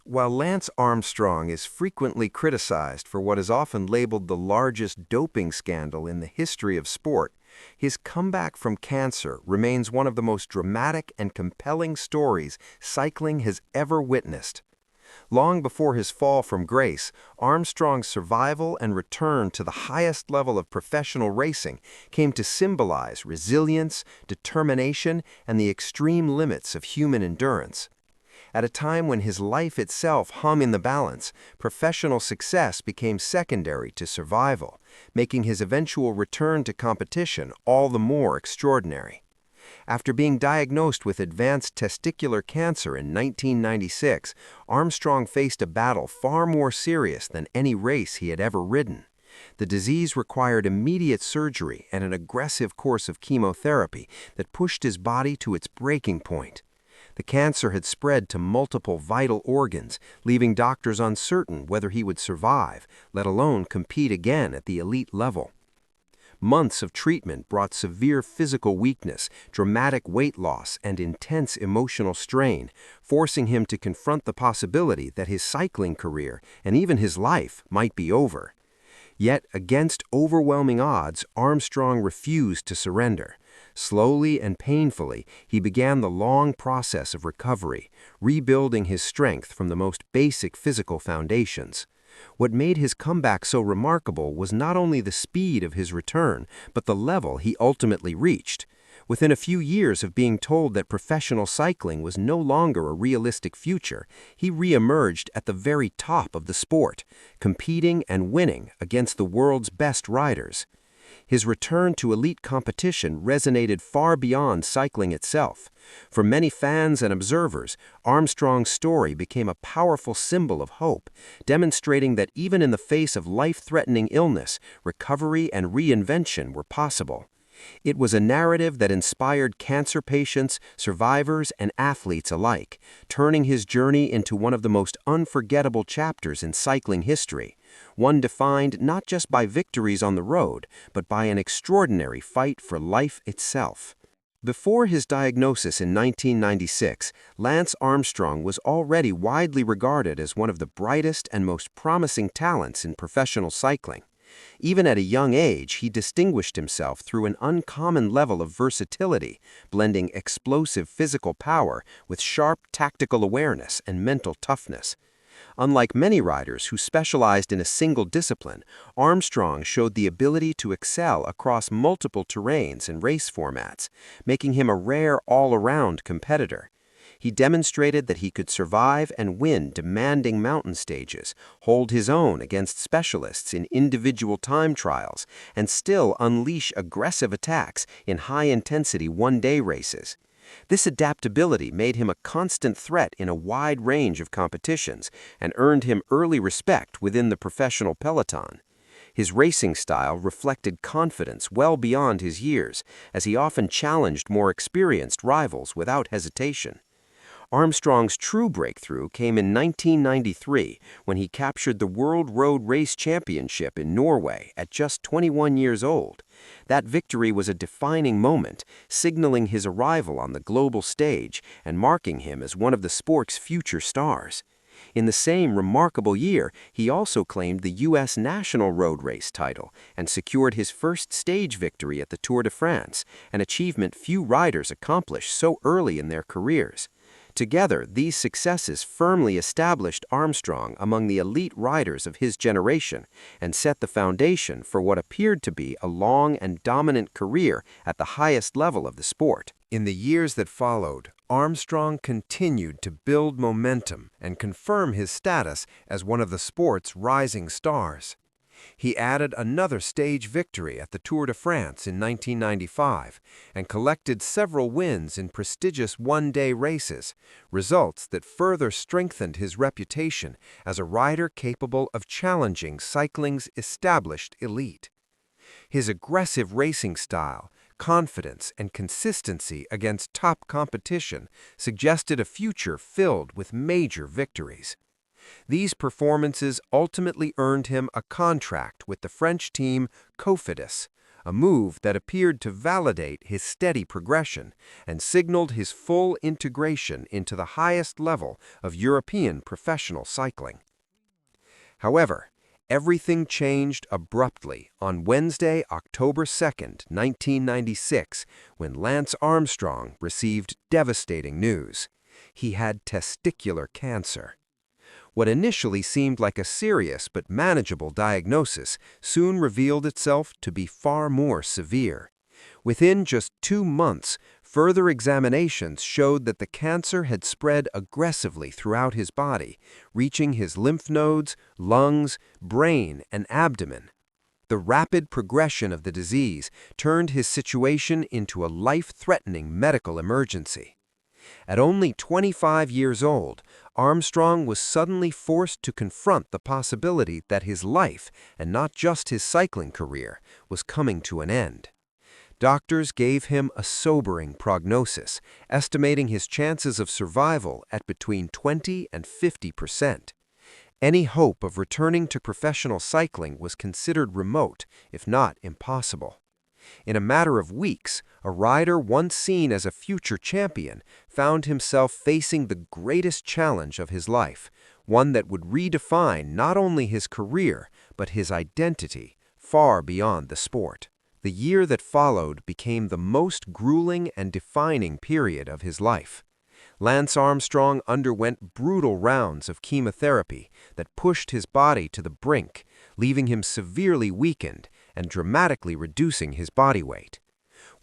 While Lance Armstrong is frequently criticized for what is often labeled the largest doping scandal in the history of sport, his comeback from cancer remains one of the most dramatic and compelling stories cycling has ever witnessed. Long before his fall from grace, Armstrong's survival and return to the highest level of professional racing came to symbolize resilience, determination, and the extreme limits of human endurance. At a time when his life itself hung in the balance, professional success became secondary to survival, making his eventual return to competition all the more extraordinary. After being diagnosed with advanced testicular cancer in 1996, Armstrong faced a battle far more serious than any race he had ever ridden. The disease required immediate surgery and an aggressive course of chemotherapy that pushed his body to its breaking point. The cancer had spread to multiple vital organs, leaving doctors uncertain whether he would survive, let alone compete again at the elite level. Months of treatment brought severe physical weakness, dramatic weight loss, and intense emotional strain, forcing him to confront the possibility that his cycling career, and even his life, might be over. Yet, against overwhelming odds, Armstrong refused to surrender. Slowly and painfully, he began the long process of recovery, rebuilding his strength from the most basic physical foundations. What made his comeback so remarkable was not only the speed of his return, but the level he ultimately reached. Within a few years of being told that professional cycling was no longer a realistic future, he re-emerged at the very top of the sport, competing and winning against the world's best riders. His return to elite competition resonated far beyond cycling itself. For many fans and observers, Armstrong's story became a powerful symbol of hope, demonstrating that even in the face of life-threatening illness, recovery and reinvention were possible. It was a narrative that inspired cancer patients, survivors, and athletes alike, turning his journey into one of the most unforgettable chapters in cycling history, one defined not just by victories on the road, but by an extraordinary fight for life itself. Before his diagnosis in 1996, Lance Armstrong was already widely regarded as one of the brightest and most promising talents in professional cycling. Even at a young age, he distinguished himself through an uncommon level of versatility, blending explosive physical power with sharp tactical awareness and mental toughness. Unlike many riders who specialized in a single discipline, Armstrong showed the ability to excel across multiple terrains and race formats, making him a rare all-around competitor. He demonstrated that he could survive and win demanding mountain stages, hold his own against specialists in individual time trials, and still unleash aggressive attacks in high-intensity one-day races. This adaptability made him a constant threat in a wide range of competitions and earned him early respect within the professional peloton. His racing style reflected confidence well beyond his years, as he often challenged more experienced rivals without hesitation. Armstrong's true breakthrough came in 1993 when he captured the World Road Race Championship in Norway at just 21 years old. That victory was a defining moment, signaling his arrival on the global stage and marking him as one of the sport's future stars. In the same remarkable year, he also claimed the U.S. National Road Race title and secured his first stage victory at the Tour de France, an achievement few riders accomplished so early in their careers. Together, these successes firmly established Armstrong among the elite riders of his generation and set the foundation for what appeared to be a long and dominant career at the highest level of the sport. In the years that followed, Armstrong continued to build momentum and confirm his status as one of the sport's rising stars. He added another stage victory at the Tour de France in 1995 and collected several wins in prestigious one-day races, results that further strengthened his reputation as a rider capable of challenging cycling's established elite. His aggressive racing style, confidence, and consistency against top competition suggested a future filled with major victories. These performances ultimately earned him a contract with the French team Cofidis, a move that appeared to validate his steady progression and signaled his full integration into the highest level of European professional cycling. However, everything changed abruptly on Wednesday, October 2nd, 1996, when Lance Armstrong received devastating news. He had testicular cancer. What initially seemed like a serious but manageable diagnosis soon revealed itself to be far more severe. Within just 2 months, further examinations showed that the cancer had spread aggressively throughout his body, reaching his lymph nodes, lungs, brain, and abdomen. The rapid progression of the disease turned his situation into a life-threatening medical emergency. At only 25 years old, Armstrong was suddenly forced to confront the possibility that his life, and not just his cycling career, was coming to an end. Doctors gave him a sobering prognosis, estimating his chances of survival at between 20 and 50%. Any hope of returning to professional cycling was considered remote, if not impossible. In a matter of weeks, a rider once seen as a future champion found himself facing the greatest challenge of his life, one that would redefine not only his career, but his identity, far beyond the sport. The year that followed became the most grueling and defining period of his life. Lance Armstrong underwent brutal rounds of chemotherapy that pushed his body to the brink, leaving him severely weakened and dramatically reducing his body weight.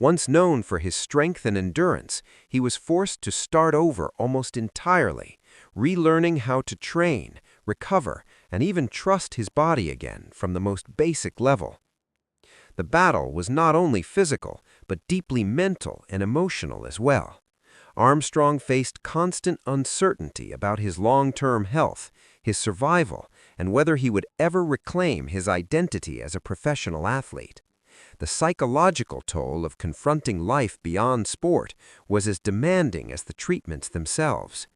Once known for his strength and endurance, he was forced to start over almost entirely, relearning how to train, recover, and even trust his body again from the most basic level. The battle was not only physical, but deeply mental and emotional as well. Armstrong faced constant uncertainty about his long-term health, his survival, and whether he would ever reclaim his identity as a professional athlete. The psychological toll of confronting life beyond sport was as demanding as the treatments themselves.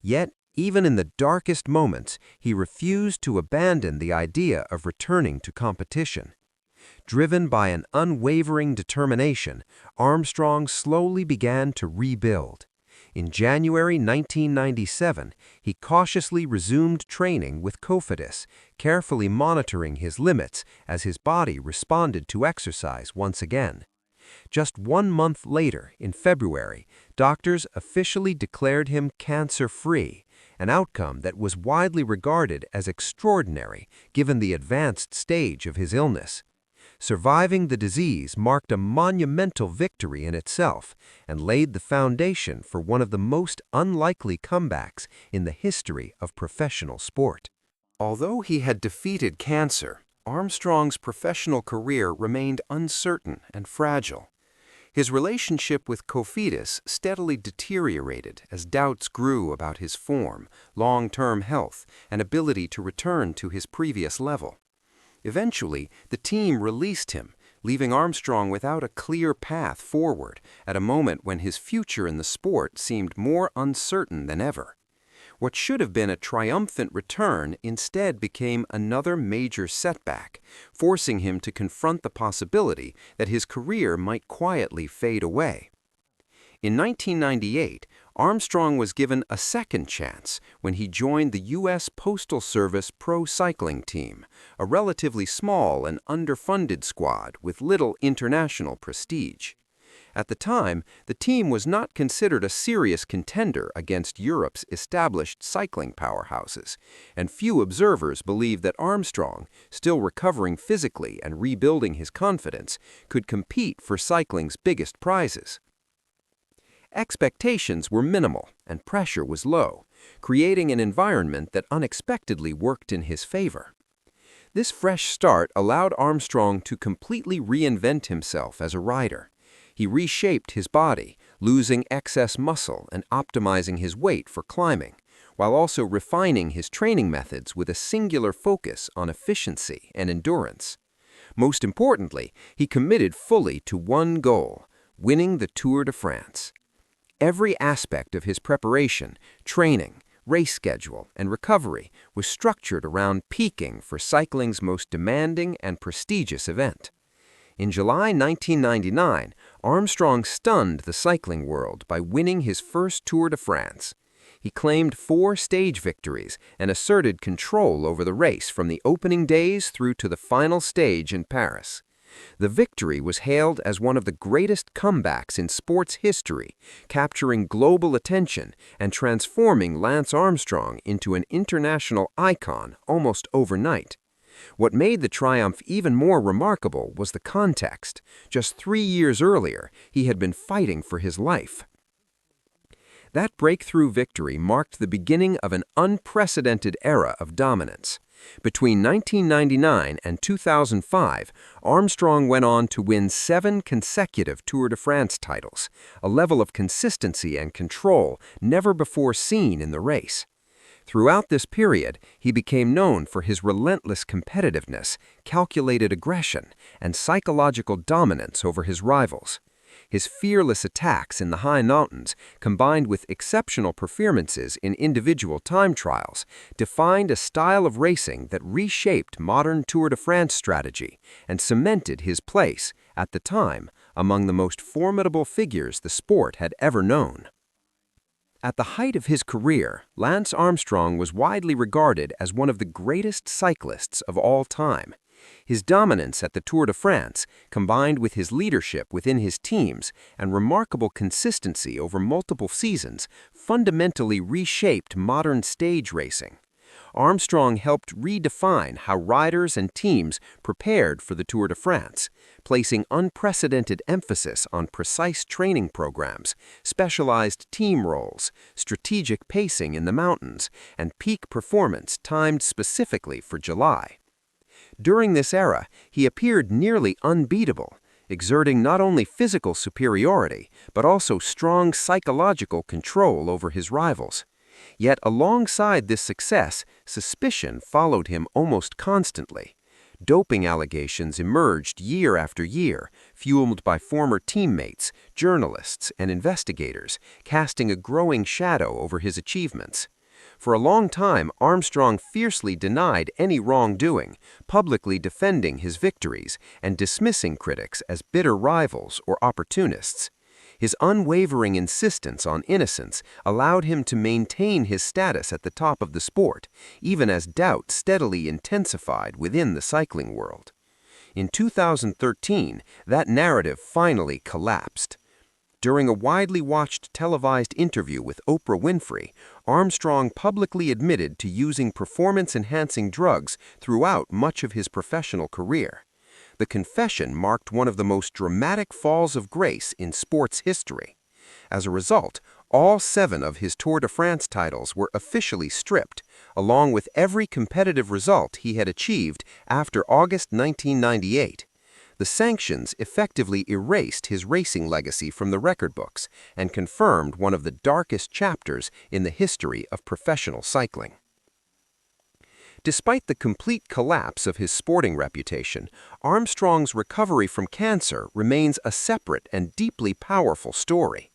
Yet, even in the darkest moments, he refused to abandon the idea of returning to competition. Driven by an unwavering determination, Armstrong slowly began to rebuild. In January 1997, he cautiously resumed training with Cofidis, carefully monitoring his limits as his body responded to exercise once again. Just 1 month later, in February, doctors officially declared him cancer-free, an outcome that was widely regarded as extraordinary given the advanced stage of his illness. Surviving the disease marked a monumental victory in itself and laid the foundation for one of the most unlikely comebacks in the history of professional sport. Although he had defeated cancer, Armstrong's professional career remained uncertain and fragile. His relationship with Cofidis steadily deteriorated as doubts grew about his form, long-term health, and ability to return to his previous level. Eventually, the team released him, leaving Armstrong without a clear path forward at a moment when his future in the sport seemed more uncertain than ever. What should have been a triumphant return instead became another major setback, forcing him to confront the possibility that his career might quietly fade away. In 1998, Armstrong was given a second chance when he joined the U.S. Postal Service Pro Cycling Team, a relatively small and underfunded squad with little international prestige. At the time, the team was not considered a serious contender against Europe's established cycling powerhouses, and few observers believed that Armstrong, still recovering physically and rebuilding his confidence, could compete for cycling's biggest prizes. Expectations were minimal and pressure was low, creating an environment that unexpectedly worked in his favor. This fresh start allowed Armstrong to completely reinvent himself as a rider. He reshaped his body, losing excess muscle and optimizing his weight for climbing, while also refining his training methods with a singular focus on efficiency and endurance. Most importantly, he committed fully to one goal: winning the Tour de France. Every aspect of his preparation, training, race schedule, and recovery was structured around peaking for cycling's most demanding and prestigious event. In July 1999, Armstrong stunned the cycling world by winning his first Tour de France. He claimed 4 stage victories and asserted control over the race from the opening days through to the final stage in Paris. The victory was hailed as one of the greatest comebacks in sports history, capturing global attention and transforming Lance Armstrong into an international icon almost overnight. What made the triumph even more remarkable was the context. Just 3 years earlier, he had been fighting for his life. That breakthrough victory marked the beginning of an unprecedented era of dominance. Between 1999 and 2005, Armstrong went on to win 7 consecutive Tour de France titles, a level of consistency and control never before seen in the race. Throughout this period, he became known for his relentless competitiveness, calculated aggression, and psychological dominance over his rivals. His fearless attacks in the high mountains, combined with exceptional performances in individual time trials, defined a style of racing that reshaped modern Tour de France strategy and cemented his place, at the time, among the most formidable figures the sport had ever known. At the height of his career, Lance Armstrong was widely regarded as one of the greatest cyclists of all time. His dominance at the Tour de France, combined with his leadership within his teams and remarkable consistency over multiple seasons, fundamentally reshaped modern stage racing. Armstrong helped redefine how riders and teams prepared for the Tour de France, placing unprecedented emphasis on precise training programs, specialized team roles, strategic pacing in the mountains, and peak performance timed specifically for July. During this era, he appeared nearly unbeatable, exerting not only physical superiority, but also strong psychological control over his rivals. Yet alongside this success, suspicion followed him almost constantly. Doping allegations emerged year after year, fueled by former teammates, journalists, and investigators, casting a growing shadow over his achievements. For a long time, Armstrong fiercely denied any wrongdoing, publicly defending his victories and dismissing critics as bitter rivals or opportunists. His unwavering insistence on innocence allowed him to maintain his status at the top of the sport, even as doubt steadily intensified within the cycling world. In 2013, that narrative finally collapsed. During a widely watched televised interview with Oprah Winfrey, Armstrong publicly admitted to using performance-enhancing drugs throughout much of his professional career. The confession marked one of the most dramatic falls of grace in sports history. As a result, all 7 of his Tour de France titles were officially stripped, along with every competitive result he had achieved after August 1998. The sanctions effectively erased his racing legacy from the record books and confirmed one of the darkest chapters in the history of professional cycling. Despite the complete collapse of his sporting reputation, Armstrong's recovery from cancer remains a separate and deeply powerful story.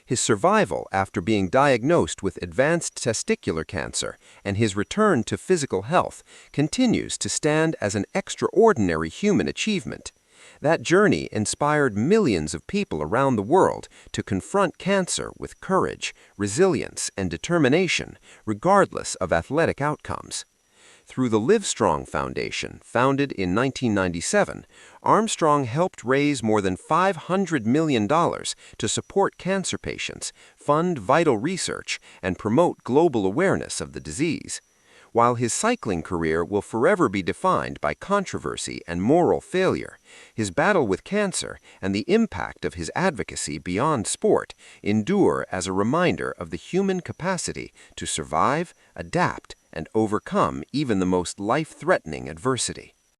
His survival after being diagnosed with advanced testicular cancer and his return to physical health continues to stand as an extraordinary human achievement. That journey inspired millions of people around the world to confront cancer with courage, resilience, and determination, regardless of athletic outcomes. Through the Livestrong Foundation, founded in 1997, Armstrong helped raise more than $500 million to support cancer patients, fund vital research, and promote global awareness of the disease. While his cycling career will forever be defined by controversy and moral failure, his battle with cancer and the impact of his advocacy beyond sport endure as a reminder of the human capacity to survive, adapt, and overcome even the most life-threatening adversity.